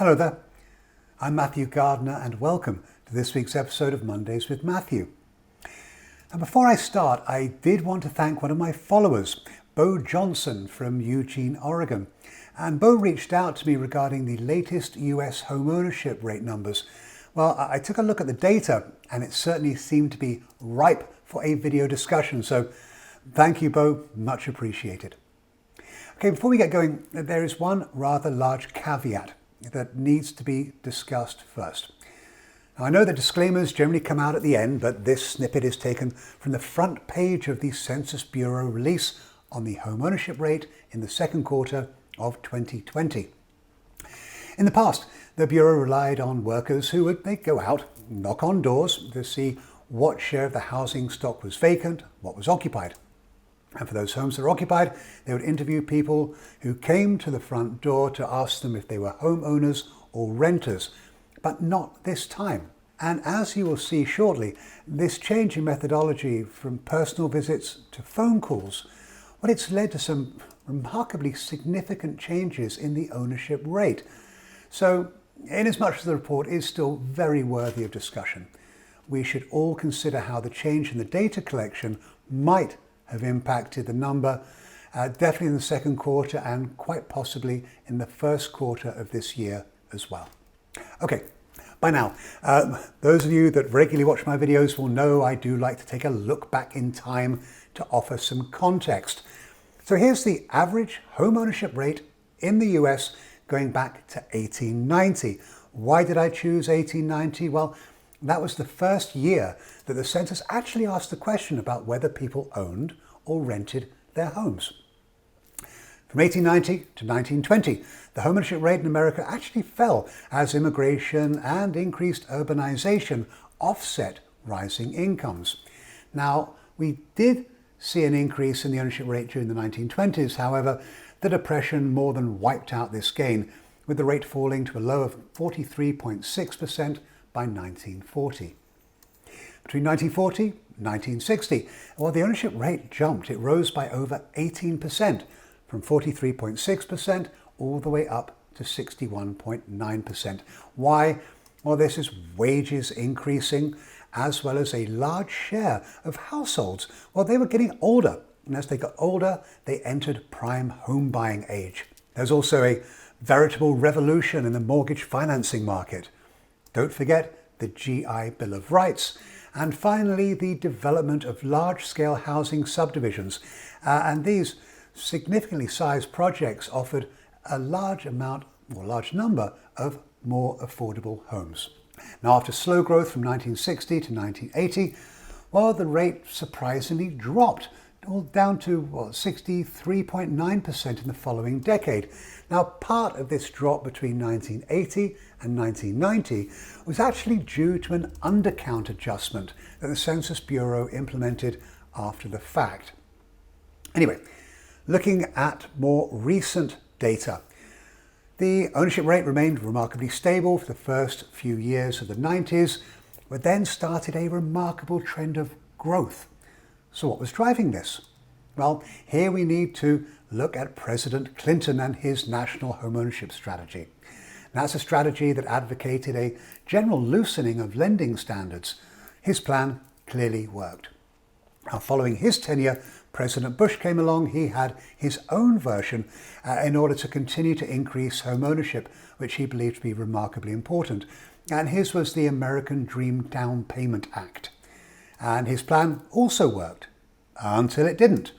Hello there, I'm Matthew Gardner and welcome to this week's episode of Mondays with Matthew. Now before I start, I did want to thank one of my followers, Bo Johnson from Eugene, Oregon. And Bo reached out to me regarding the latest US home ownership rate numbers. Well, I took a look at the data and it certainly seemed to be ripe for a video discussion. So thank you, Bo, much appreciated. Okay, before we get going, there is one rather large caveat that needs to be discussed first. Now, I know the disclaimers generally come out at the end, but this snippet is taken from the front page of the Census Bureau release on the home ownership rate in the second quarter of 2020. In the past, the Bureau relied on workers who would go out, knock on doors to see what share of the housing stock was vacant, what was occupied. And for those homes that were occupied, they would interview people who came to the front door to ask them if they were homeowners or renters, but not this time. And as you will see shortly, this change in methodology from personal visits to phone calls, well, it's led to some remarkably significant changes in the ownership rate. So, inasmuch as the report is still very worthy of discussion, we should all consider how the change in the data collection might have impacted the number, definitely in the second quarter and quite possibly in the first quarter of this year as well. Okay, by now, those of you that regularly watch my videos will know I do like to take a look back in time to offer some context. So here's the average home ownership rate in the US going back to 1890. Why did I choose 1890? Well, that was the first year that the census actually asked the question about whether people owned or rented their homes. From 1890 to 1920, the home ownership rate in America actually fell as immigration and increased urbanization offset rising incomes. Now, we did see an increase in the ownership rate during the 1920s. However, the Depression more than wiped out this gain, with the rate falling to a low of 43.6% by 1940. Between 1940 and 1960, well, the ownership rate jumped. It rose by over 18%, from 43.6% all the way up to 61.9%. Why? Well, this is wages increasing, as well as a large share of households. Well, they were getting older, and as they got older, they entered prime home buying age. There's also a veritable revolution in the mortgage financing market. Don't forget the GI Bill of Rights. And finally, the development of large-scale housing subdivisions. And these significantly sized projects offered a large number of more affordable homes. Now, after slow growth from 1960 to 1980, well, the rate surprisingly dropped, all down to 63.9% in the following decade. Now, part of this drop between 1980 and 1990 was actually due to an undercount adjustment that the Census Bureau implemented after the fact. Anyway, looking at more recent data, the ownership rate remained remarkably stable for the first few years of the 90s, but then started a remarkable trend of growth. So what was driving this? Well, here we need to look at President Clinton and his national homeownership strategy. That's a strategy that advocated a general loosening of lending standards. His plan clearly worked. Now, following his tenure, President Bush came along. He had his own version in order to continue to increase home ownership, which he believed to be remarkably important. And his was the American Dream Down Payment Act. And his plan also worked, until it didn't.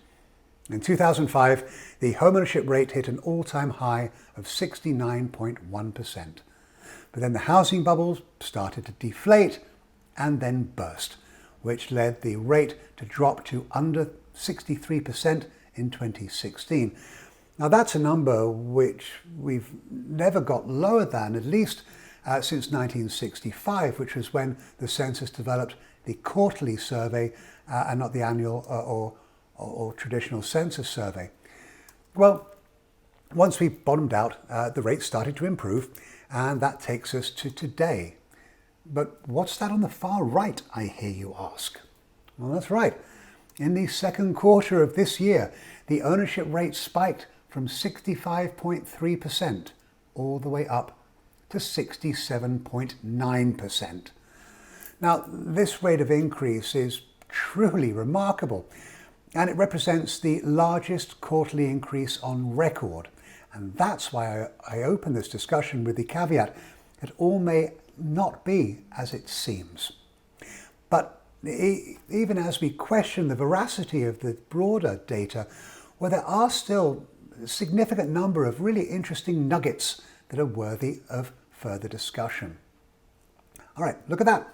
In 2005, the home ownership rate hit an all-time high of 69.1%. But then the housing bubble started to deflate and then burst, which led the rate to drop to under 63% in 2016. Now that's a number which we've never got lower than, at least since 1965, which was when the census developed the quarterly survey and not the annual or traditional census survey. Well, once we bottomed out, the rate started to improve, and that takes us to today. But what's that on the far right, I hear you ask? Well, that's right. In the second quarter of this year, the ownership rate spiked from 65.3% all the way up to 67.9%. Now, this rate of increase is truly remarkable, and it represents the largest quarterly increase on record. And that's why I open this discussion with the caveat that all may not be as it seems. But even as we question the veracity of the broader data, well, there are still a significant number of really interesting nuggets that are worthy of further discussion. All right, look at that.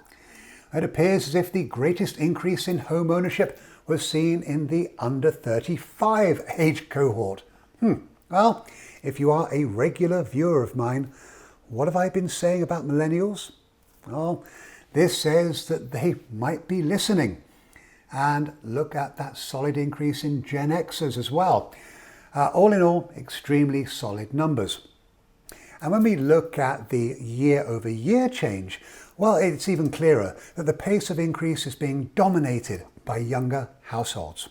It appears as if the greatest increase in home ownership was seen in the under 35 age cohort. Well, if you are a regular viewer of mine, what have I been saying about millennials? Well, this says that they might be listening. And look at that solid increase in Gen Xers as well. All in all, extremely solid numbers. And when we look at the year-over-year change, well, it's even clearer that the pace of increase is being dominated by younger households.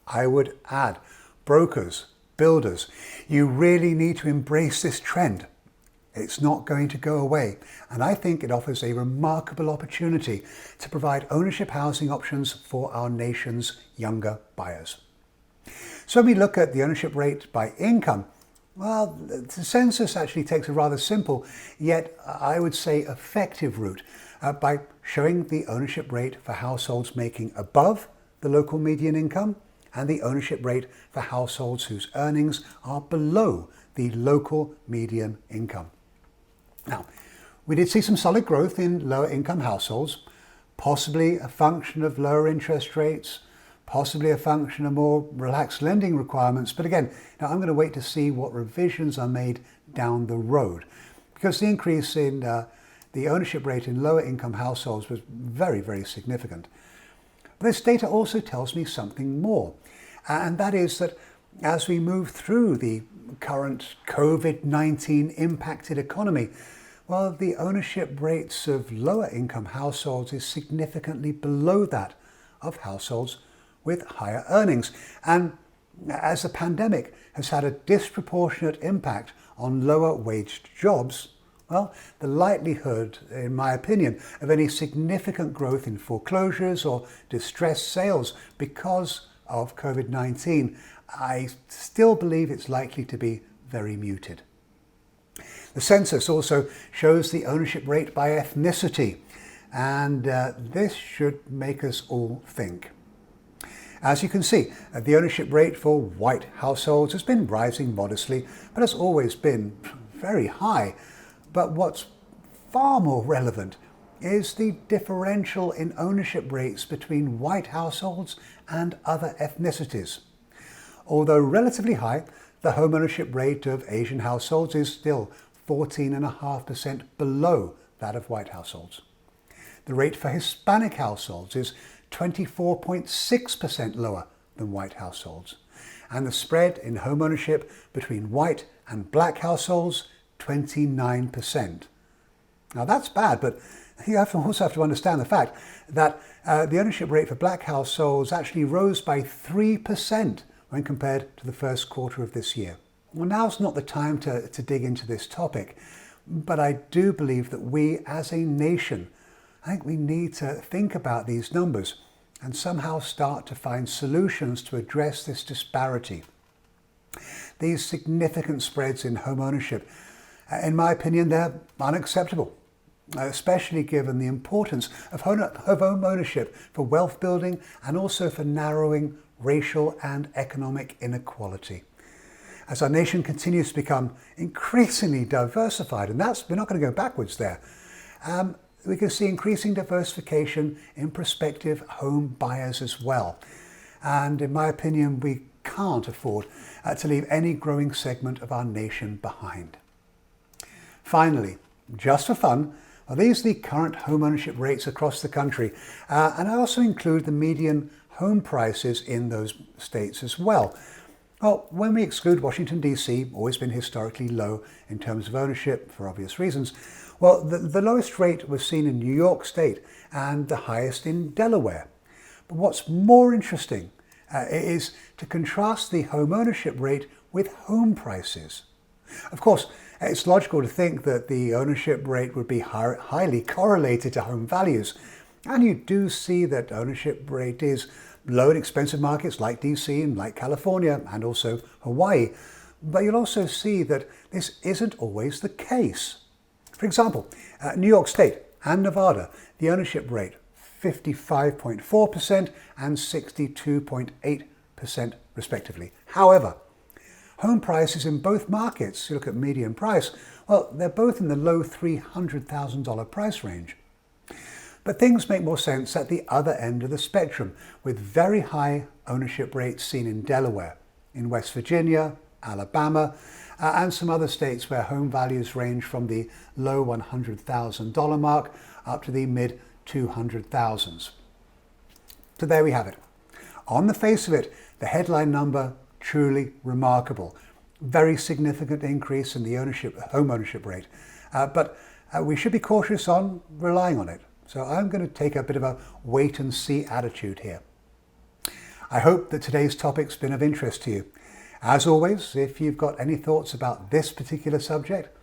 I would add, brokers, builders, you really need to embrace this trend. It's not going to go away, and I think it offers a remarkable opportunity to provide ownership housing options for our nation's younger buyers. So when we look at the ownership rate by income, well, the census actually takes a rather simple, yet I would say effective route by showing the ownership rate for households making above the local median income and the ownership rate for households whose earnings are below the local median income. Now, we did see some solid growth in lower income households, possibly a function of lower interest rates, possibly a function of more relaxed lending requirements. But again, now I'm going to wait to see what revisions are made down the road, because the increase in the ownership rate in lower income households was very, very significant. But this data also tells me something more, and that is that as we move through the current COVID-19 impacted economy, well, the ownership rates of lower income households is significantly below that of households with higher earnings. And as the pandemic has had a disproportionate impact on lower waged jobs, well, the likelihood, in my opinion, of any significant growth in foreclosures or distressed sales because of COVID-19, I still believe it's likely to be very muted. The census also shows the ownership rate by ethnicity, and this should make us all think. As you can see, the ownership rate for white households has been rising modestly, but has always been very high. But what's far more relevant is the differential in ownership rates between white households and other ethnicities. Although relatively high, the home ownership rate of Asian households is still 14.5% below that of white households. The rate for Hispanic households is 24.6% lower than white households. And the spread in home ownership between white and black households, 29%. Now that's bad, but you also have to understand the fact that the ownership rate for black households actually rose by 3% when compared to the first quarter of this year. Well, now's not the time to dig into this topic, but I do believe that we as a nation, I think we need to think about these numbers and somehow start to find solutions to address this disparity. These significant spreads in home ownership, in my opinion, they're unacceptable, especially given the importance of home ownership for wealth building and also for narrowing racial and economic inequality. As our nation continues to become increasingly diversified, and we're not going to go backwards there, we can see increasing diversification in prospective home buyers as well. And in my opinion, we can't afford to leave any growing segment of our nation behind. Finally, just for fun, these are the current home ownership rates across the country, and I also include the median home prices in those states as well. Well, when we exclude Washington, D.C., always been historically low in terms of ownership for obvious reasons, well, the lowest rate was seen in New York State and the highest in Delaware. But what's more interesting is to contrast the home ownership rate with home prices. Of course, It's logical to think that the ownership rate would be highly correlated to home values. And you do see that ownership rate is low in expensive markets like DC and like California and also Hawaii. But you'll also see that this isn't always the case. For example, New York State and Nevada, the ownership rate 55.4% and 62.8% respectively. However, home prices in both markets, you look at median price, well, they're both in the low $300,000 price range. But things make more sense at the other end of the spectrum, with very high ownership rates seen in Delaware, in West Virginia, Alabama, and some other states where home values range from the low $100,000 mark up to the mid $200,000s. So there we have it. On the face of it, the headline number, truly remarkable. Very significant increase in the home ownership rate. But we should be cautious on relying on it. So I'm going to take a bit of a wait and see attitude here. I hope that today's topic's been of interest to you. As always, if you've got any thoughts about this particular subject,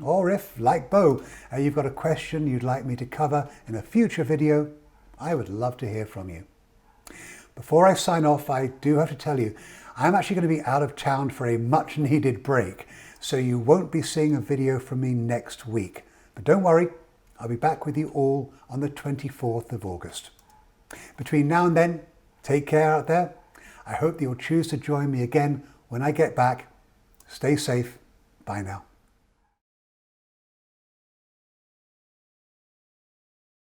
or if, like Bo, you've got a question you'd like me to cover in a future video, I would love to hear from you. Before I sign off, I do have to tell you, I'm actually going to be out of town for a much needed break, so you won't be seeing a video from me next week. But don't worry, I'll be back with you all on the 24th of August. Between now and then, take care out there. I hope that you'll choose to join me again when I get back. Stay safe. Bye now.